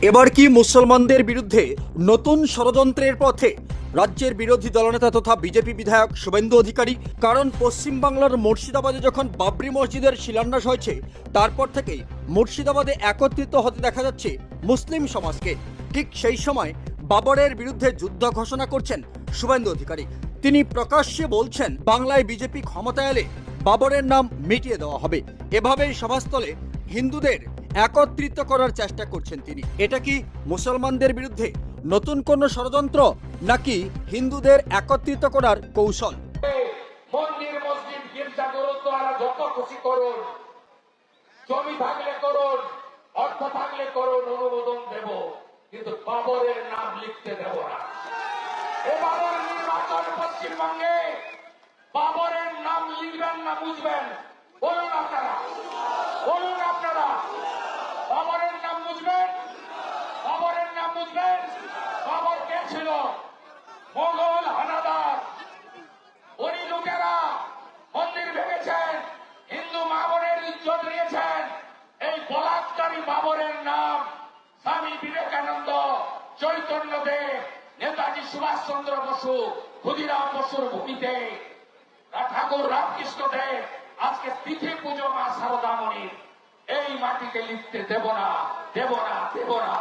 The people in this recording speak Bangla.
এবার কি মুসলমানদের বিরুদ্ধে নতুন ষড়যন্ত্রের পথে রাজ্যের বিরোধী দলনেতা তথা বিজেপি বিধায়ক শুভেন্দু অধিকারী? কারণ পশ্চিমবাংলার মুর্শিদাবাদে যখন বাবরি মসজিদের শিলান্যাস হয়েছে তারপর থেকেই মুর্শিদাবাদে একত্রিত হতে দেখা যাচ্ছে মুসলিম সমাজকে। ঠিক সেই সময় বাবরের বিরুদ্ধে যুদ্ধ ঘোষণা করছেন শুভেন্দু অধিকারী। তিনি প্রকাশ্যে বলছেন বাংলায় বিজেপি ক্ষমতায় এলে বাবরের নাম মিটিয়ে দেওয়া হবে। এভাবেই সভাস্থলে হিন্দুদের একত্রিত করার চেষ্টা করছেন তিনি। এটা কি মুসলমানদের বিরুদ্ধে নতুন কোন ষড়যন্ত্র নাকি হিন্দুদের একত্রিত করার কৌশল? মন্দির মসজিদ গির্জা গুরুদ্বারা যত খুশি করুন, জমি থাকলে করুন, অর্থ থাকলে করুন, অনুমোদন দেব, কিন্তু বাবরের নাম লিখতে দেব না। এবারের নির্বাচন পশ্চিমবঙ্গে বাবরের নাম লিখবেন না বুঝবেন? বলুন আপনারা, বলুন আপনারা, বাবরের নাম বুঝবেন? বাবরের নাম বুঝবেন? বাবর কে ছিল? মোগল হানাদার। ওই লোকেরা মন্দির ভেঙেছেন, হিন্দু মা বোনের ইজ্জত নিয়েছেন। এই বলাৎকারী বাবরের নাম স্বামী বিবেকানন্দ, চৈতন্যদেব, নেতাজি সুভাষচন্দ্র বসু, ক্ষুদিরাম বসুর ভূমিতে ঠাকুর রামকৃষ্ণ দেব, আজকে তিথি পুজো মা শারদামণি, এই মাটিতে লিখতে দেব না, দেব না, দেব না।